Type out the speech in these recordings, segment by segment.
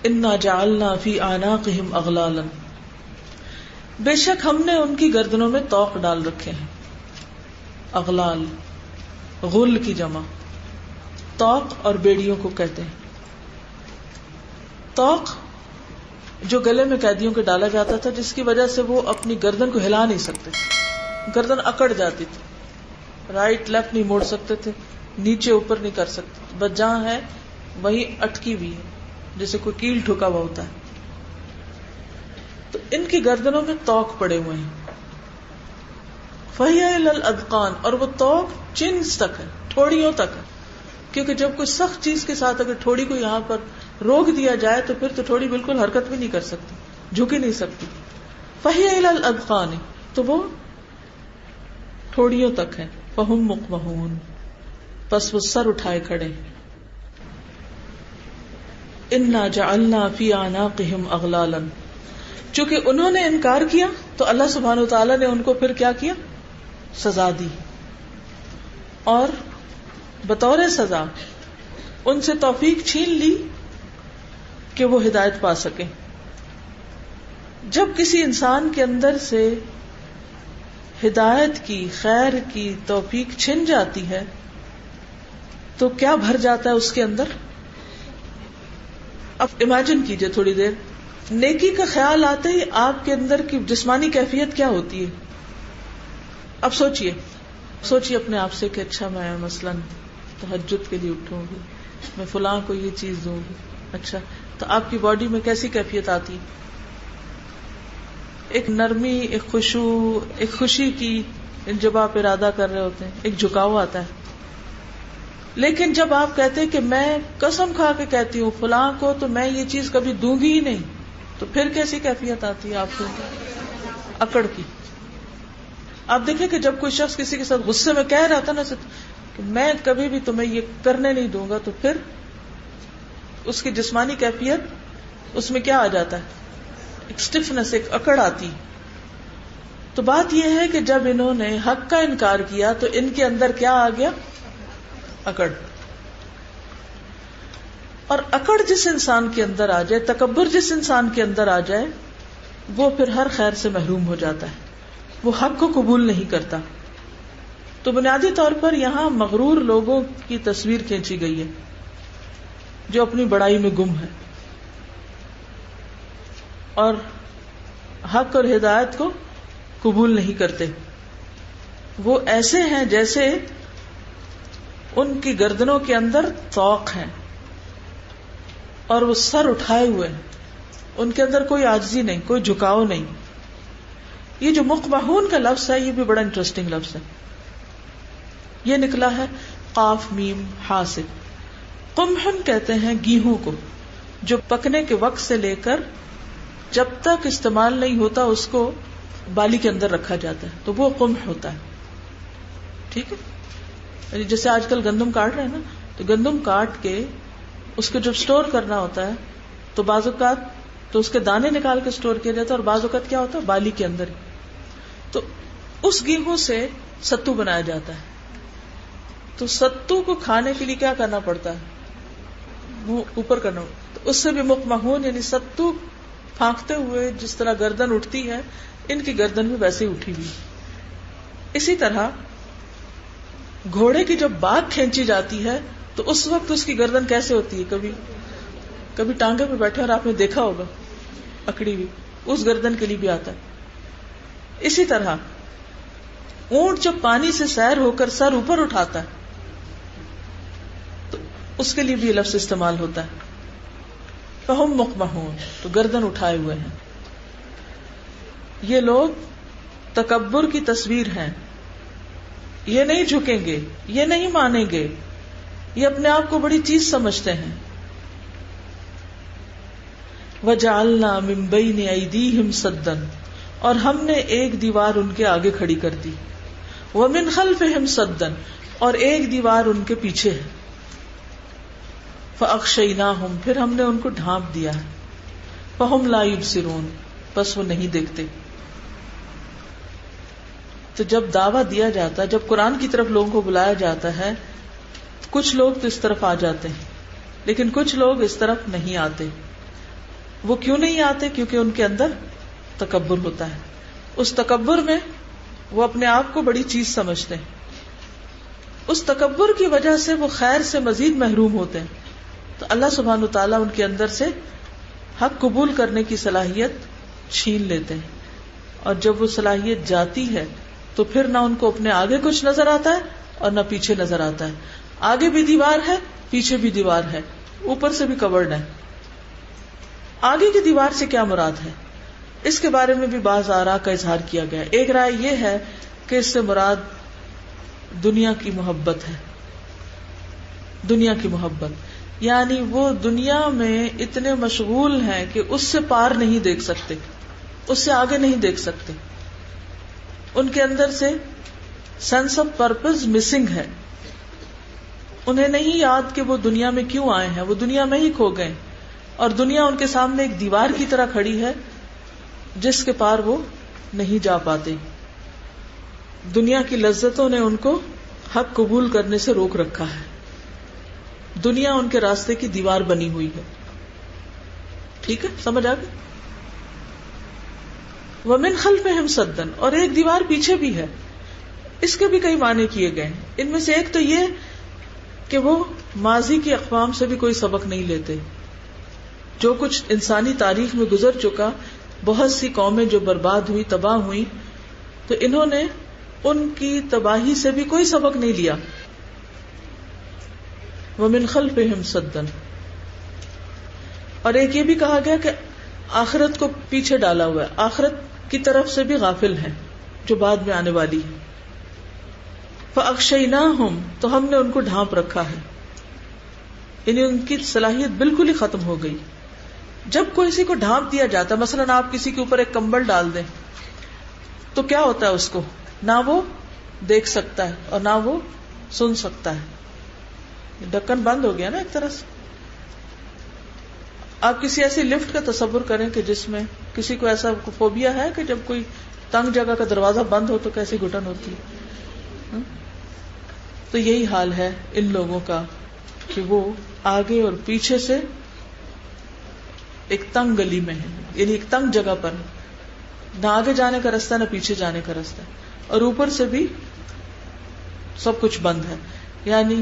انا جعلنا فی اعناقہم اغلالا، بے شک ہم نے ان کی گردنوں میں طوق ڈال رکھے ہیں. اغلال غل کی جمع، طوق اور بیڑیوں کو کہتے ہیں. طوق جو گلے میں قیدیوں کے ڈالا جاتا تھا، جس کی وجہ سے وہ اپنی گردن کو ہلا نہیں سکتے تھے، گردن اکڑ جاتی تھی، رائٹ لیفٹ نہیں موڑ سکتے تھے، نیچے اوپر نہیں کر سکتے، بس جہاں ہے وہیں اٹکی ہوئی ہے، جیسے کوئی کیل ٹھکا ہوا ہوتا ہے. تو ان کی گردنوں میں طوق پڑے ہوئے ہیں. فَهِيَ إِلَى الْأَذْقَانِ، اور وہ طوق چنز تک ہے، ٹھوڑیوں تک ہے. کیونکہ جب کوئی سخت چیز کے ساتھ اگر ٹھوڑی کو یہاں پر روک دیا جائے تو پھر تو ٹھوڑی بالکل حرکت بھی نہیں کر سکتی، جھک ہی نہیں سکتی. فَهِيَ إِلَى الْأَذْقَانِ، تو وہ ٹھوڑیوں تک ہے. فَهُمْ مُقْمَحُونَ، پس وہ سر اٹھائے کھڑے. اِنَّا جَعَلْنَا فِي أَعْنَاقِهِمْ أَغْلَالًا، چونکہ انہوں نے انکار کیا تو اللہ سبحانہ وتعالیٰ نے ان کو پھر کیا کیا؟ سزا دی، اور بطور سزا ان سے توفیق چھین لی کہ وہ ہدایت پا سکیں. جب کسی انسان کے اندر سے ہدایت کی، خیر کی توفیق چھن جاتی ہے تو کیا بھر جاتا ہے اس کے اندر؟ اب امیجن کیجئے تھوڑی دیر، نیکی کا خیال آتے ہی آپ کے اندر کی جسمانی کیفیت کیا ہوتی ہے؟ اب سوچئے اپنے آپ سے کہ اچھا میں مثلاً تہجد کے لیے اٹھوں گی، میں فلاں کو یہ چیز دوں گی. اچھا، تو آپ کی باڈی میں کیسی کیفیت آتی؟ ایک نرمی، ایک خشوع، ایک خوشی کی، جب آپ ارادہ کر رہے ہوتے ہیں ایک جھکاؤ آتا ہے. لیکن جب آپ کہتے ہیں کہ میں قسم کھا کے کہتی ہوں فلاں کو تو میں یہ چیز کبھی دوں گی ہی نہیں، تو پھر کیسی کیفیت آتی ہے آپ کو؟ اکڑ کی. آپ دیکھیں کہ جب کوئی شخص کسی کے ساتھ غصے میں کہہ رہا تھا نا کہ میں کبھی بھی تمہیں یہ کرنے نہیں دوں گا، تو پھر اس کی جسمانی کیفیت اس میں کیا آ جاتا ہے؟ ایک سٹفنس، ایک اکڑ آتی. تو بات یہ ہے کہ جب انہوں نے حق کا انکار کیا تو ان کے اندر کیا آ گیا؟ اکڑ. اور اکڑ جس انسان کے اندر آ جائے، تکبر جس انسان کے اندر آ جائے، وہ پھر ہر خیر سے محروم ہو جاتا ہے، وہ حق کو قبول نہیں کرتا. تو بنیادی طور پر یہاں مغرور لوگوں کی تصویر کھینچی گئی ہے جو اپنی بڑائی میں گم ہے اور حق اور ہدایت کو قبول نہیں کرتے. وہ ایسے ہیں جیسے ان کی گردنوں کے اندر طوق ہیں اور وہ سر اٹھائے ہوئے ہیں، ان کے اندر کوئی عاجزی نہیں، کوئی جھکاؤ نہیں. یہ جو مقمحون کا لفظ ہے یہ بھی بڑا انٹرسٹنگ لفظ ہے. یہ نکلا ہے قاف میم ہا سے. قمحن کہتے ہیں گیہوں کو جو پکنے کے وقت سے لے کر جب تک استعمال نہیں ہوتا اس کو بالی کے اندر رکھا جاتا ہے، تو وہ قمح ہوتا ہے. ٹھیک ہے، جیسے آج کل گندم کاٹ رہے ہیں نا، تو گندم کاٹ کے اس کو جب سٹور کرنا ہوتا ہے تو بعض اوقات تو اس کے دانے نکال کے سٹور کیا جاتا ہے، اور بعض اوقات کیا ہوتا ہے بالی کے اندر ہی. تو اس گیہوں سے ستو بنایا جاتا ہے. تو ستو کو کھانے کے لیے کیا کرنا پڑتا ہے؟ منہ اوپر کرنا. تو اس سے بھی مقمحون یعنی ستو پھانکتے ہوئے جس طرح گردن اٹھتی ہے، ان کی گردن بھی ویسے اٹھی ہوئی. اسی طرح گھوڑے کی جب باگ کھینچی جاتی ہے تو اس وقت اس کی گردن کیسے ہوتی ہے؟ کبھی ٹانگے پہ بیٹھے اور آپ نے دیکھا ہوگا اکڑی ہوئی، اس گردن کے لیے بھی آتا ہے. اسی طرح اونٹ جب پانی سے سیر ہو کر سر اوپر اٹھاتا ہے تو اس کے لیے بھی لفظ استعمال ہوتا ہے. فہم مقمحون، تو گردن اٹھائے ہوئے ہیں. یہ لوگ تکبر کی تصویر ہیں، یہ نہیں جھکیں گے، یہ نہیں مانیں گے، یہ اپنے آپ کو بڑی چیز سمجھتے ہیں. وَجَعَلْنَا مِن بَيْنِ أَيْدِيهِمْ سَدًّا، اور ہم نے ایک دیوار ان کے آگے کھڑی کر دی. وَمِن خَلْفِهِمْ سَدًّا، اور ایک دیوار ان کے پیچھے ہے. فَأَغْشَيْنَاهُمْ، پھر ہم نے ان کو ڈھانپ دیا ہے. فَهُمْ لَا يُبْصِرُونَ، بس وہ نہیں دیکھتے. تو جب دعویٰ دیا جاتا ہے، جب قرآن کی طرف لوگوں کو بلایا جاتا ہے، کچھ لوگ تو اس طرف آ جاتے ہیں لیکن کچھ لوگ اس طرف نہیں آتے. وہ کیوں نہیں آتے؟ کیونکہ ان کے اندر تکبر ہوتا ہے. اس تکبر میں وہ اپنے آپ کو بڑی چیز سمجھتے ہیں. اس تکبر کی وجہ سے وہ خیر سے مزید محروم ہوتے ہیں. تو اللہ سبحانہ وتعالیٰ ان کے اندر سے حق قبول کرنے کی صلاحیت چھین لیتے ہیں. اور جب وہ صلاحیت جاتی ہے تو پھر نہ ان کو اپنے آگے کچھ نظر آتا ہے اور نہ پیچھے نظر آتا ہے. آگے بھی دیوار ہے، پیچھے بھی دیوار ہے، اوپر سے بھی کورڈ ہے. آگے کی دیوار سے کیا مراد ہے؟ اس کے بارے میں بھی بعض آراء کا اظہار کیا گیا. ایک رائے یہ ہے کہ اس سے مراد دنیا کی محبت ہے. دنیا کی محبت یعنی وہ دنیا میں اتنے مشغول ہیں کہ اس سے پار نہیں دیکھ سکتے، اس سے آگے نہیں دیکھ سکتے. ان کے اندر سے سینس آف پرپز مسنگ ہے. انہیں نہیں یاد کہ وہ دنیا میں کیوں آئے ہیں، وہ دنیا میں ہی کھو گئے اور دنیا ان کے سامنے ایک دیوار کی طرح کھڑی ہے جس کے پار وہ نہیں جا پاتے. دنیا کی لذتوں نے ان کو حق قبول کرنے سے روک رکھا ہے. دنیا ان کے راستے کی دیوار بنی ہوئی ہے. ٹھیک ہے، سمجھ آ گئی؟ وَمِنْ خَلْفِهِمْ صَدًّا، اور ایک دیوار پیچھے بھی ہے. اس کے بھی کئی معنی کیے گئے ہیں. ان میں سے ایک تو یہ کہ وہ ماضی کی اقوام سے بھی کوئی سبق نہیں لیتے. جو کچھ انسانی تاریخ میں گزر چکا، بہت سی قومیں جو برباد ہوئی، تباہ ہوئی، تو انہوں نے ان کی تباہی سے بھی کوئی سبق نہیں لیا. وَمِنْ خَلْفِهِمْ صَدًّا، اور ایک یہ بھی کہا گیا کہ آخرت کو پیچھے ڈالا ہوا ہے، آخرت کی طرف سے بھی غافل ہیں جو بعد میں آنے والی ہے. فَأَغْشَيْنَاهُمْ، تو ہم نے ان کو ڈھانپ رکھا ہے، یعنی ان کی صلاحیت بالکل ہی ختم ہو گئی. جب کوئی کسی کو ڈھانپ دیا جاتا ہے، مثلاً آپ کسی کے اوپر ایک کمبل ڈال دیں تو کیا ہوتا ہے؟ اس کو نہ وہ دیکھ سکتا ہے اور نہ وہ سن سکتا ہے. ڈھکن بند ہو گیا نا ایک طرح سے. آپ کسی ایسی لفٹ کا تصور کریں کہ جس میں کسی کو ایسا فوبیا ہے کہ جب کوئی تنگ جگہ کا دروازہ بند ہو تو کیسی گھٹن ہوتی ہے. تو یہی حال ہے ان لوگوں کا کہ وہ آگے اور پیچھے سے ایک تنگ گلی میں ہے، یعنی ایک تنگ جگہ پر، نہ آگے جانے کا راستہ نہ پیچھے جانے کا راستہ، اور اوپر سے بھی سب کچھ بند ہے. یعنی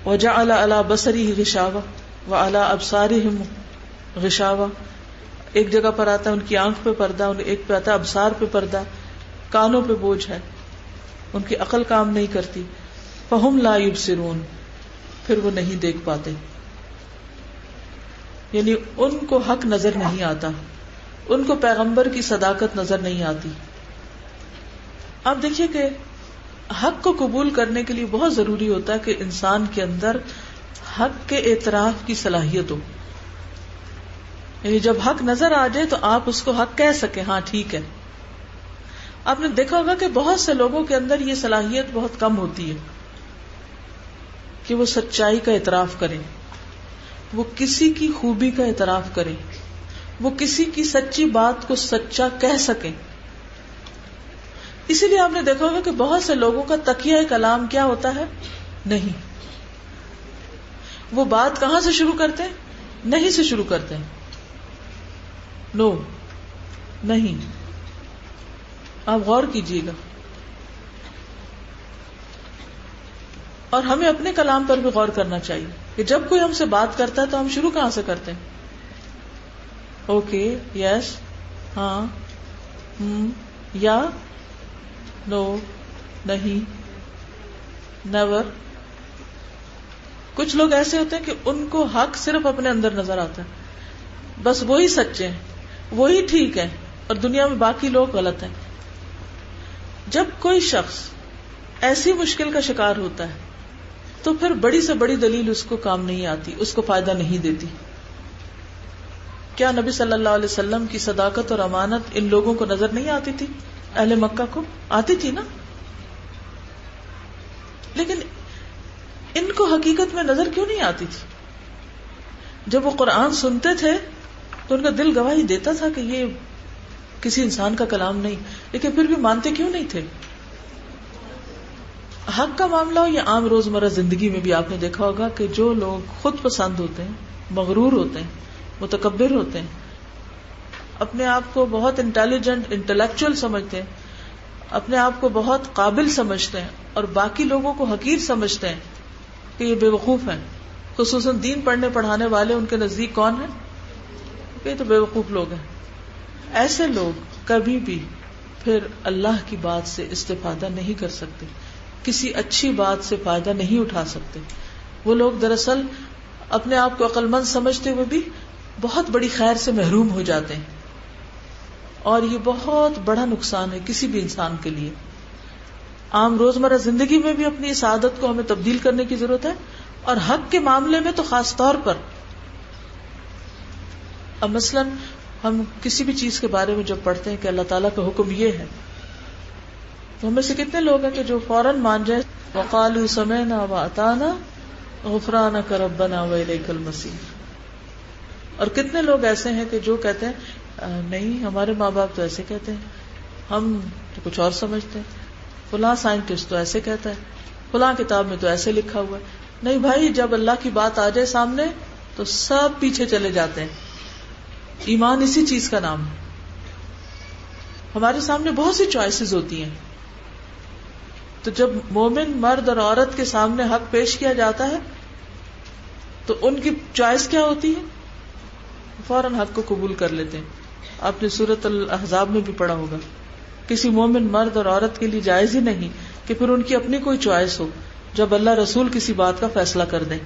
وَجَعَلَ عَلَى بَصَرِهِ غِشَاوَةً وَعَلَى أَبْصَارِهِمْ غِشَاوَةً. ایک جگہ پر آتا ہے ان کی آنکھ پہ پردہ، ایک پہ آتا ہے ابصار پہ پردہ، کانوں پہ بوجھ ہے، ان کی عقل کام نہیں کرتی. فَهُمْ لَا يُبْصِرُونَ، پھر وہ نہیں دیکھ پاتے، یعنی ان کو حق نظر نہیں آتا، ان کو پیغمبر کی صداقت نظر نہیں آتی. اب دیکھیے کہ حق کو قبول کرنے کے لیے بہت ضروری ہوتا ہے کہ انسان کے اندر حق کے اعتراف کی صلاحیت ہو. یعنی جب حق نظر آ جائے تو آپ اس کو حق کہہ سکیں، ہاں ٹھیک ہے. آپ نے دیکھا ہوگا کہ بہت سے لوگوں کے اندر یہ صلاحیت بہت کم ہوتی ہے کہ وہ سچائی کا اعتراف کریں، وہ کسی کی خوبی کا اعتراف کریں، وہ کسی کی سچی بات کو سچا کہہ سکیں. اسی لیے آپ نے دیکھا ہوگا کہ بہت سے لوگوں کا تکیہ کلام کیا ہوتا ہے؟ نہیں. وہ بات کہاں سے شروع کرتے ہیں؟ نہیں سے شروع کرتے ہیں. نو، نہیں. آپ غور کیجیے گا. اور ہمیں اپنے کلام پر بھی غور کرنا چاہیے کہ جب کوئی ہم سے بات کرتا ہے تو ہم شروع کہاں سے کرتے ہیں؟ اوکے، یس، ہاں، یا نو، نہیں، نیور. کچھ لوگ ایسے ہوتے ہیں کہ ان کو حق صرف اپنے اندر نظر آتا ہے، بس وہی سچے ہیں، وہی ٹھیک ہے، اور دنیا میں باقی لوگ غلط ہیں. جب کوئی شخص ایسی مشکل کا شکار ہوتا ہے تو پھر بڑی سے بڑی دلیل اس کو کام نہیں آتی، اس کو فائدہ نہیں دیتی. کیا نبی صلی اللہ علیہ وسلم کی صداقت اور امانت ان لوگوں کو نظر نہیں آتی تھی؟ اہل مکہ کو آتی تھی نا. لیکن ان کو حقیقت میں نظر کیوں نہیں آتی تھی؟ جب وہ قرآن سنتے تھے تو ان کا دل گواہی دیتا تھا کہ یہ کسی انسان کا کلام نہیں، لیکن پھر بھی مانتے کیوں نہیں تھے؟ حق کا معاملہ ہو یا عام روزمرہ زندگی میں بھی آپ نے دیکھا ہوگا کہ جو لوگ خود پسند ہوتے ہیں، مغرور ہوتے ہیں، متکبر ہوتے ہیں، اپنے آپ کو بہت انٹیلیجنٹ انٹلیکچوئل سمجھتے ہیں، اپنے آپ کو بہت قابل سمجھتے ہیں اور باقی لوگوں کو حقیر سمجھتے ہیں کہ یہ بے وقوف ہیں. خصوصاً دین پڑھنے پڑھانے والے ان کے نزدیک کون ہیں؟ یہ تو بے وقوف لوگ ہیں. ایسے لوگ کبھی بھی پھر اللہ کی بات سے استفادہ نہیں کر سکتے، کسی اچھی بات سے فائدہ نہیں اٹھا سکتے. وہ لوگ دراصل اپنے آپ کو عقل مند سمجھتے ہوئے بھی بہت بڑی خیر سے محروم ہو جاتے ہیں، اور یہ بہت بڑا نقصان ہے کسی بھی انسان کے لیے. عام روزمرہ زندگی میں بھی اپنی اس عادت کو ہمیں تبدیل کرنے کی ضرورت ہے، اور حق کے معاملے میں تو خاص طور پر. اب مثلاً ہم کسی بھی چیز کے بارے میں جب پڑھتے ہیں کہ اللہ تعالیٰ کا حکم یہ ہے، تو ہم میں سے کتنے لوگ ہیں کہ جو فوراً مان جائیں وقالوا سمعنا واطعنا غفرانک ربنا والیک المصیر، اور کتنے لوگ ایسے ہیں کہ جو کہتے ہیں نہیں ہمارے ماں باپ تو ایسے کہتے ہیں، ہم تو کچھ اور سمجھتے ہیں، فلاں سائنٹسٹ تو ایسے کہتا ہے، فلاں کتاب میں تو ایسے لکھا ہوا ہے. نہیں بھائی، جب اللہ کی بات آ جائے سامنے تو سب پیچھے چلے جاتے ہیں. ایمان اسی چیز کا نام ہے. ہمارے سامنے بہت سی چوائسیز ہوتی ہیں، تو جب مومن مرد اور عورت کے سامنے حق پیش کیا جاتا ہے تو ان کی چوائس کیا ہوتی ہے؟ فوراً حق کو قبول کر لیتے ہیں. آپ نے سورۃ الاحزاب میں بھی پڑھا ہوگا، کسی مومن مرد اور عورت کے لیے جائز ہی نہیں کہ پھر ان کی اپنی کوئی چوائس ہو جب اللہ رسول کسی بات کا فیصلہ کر دیں.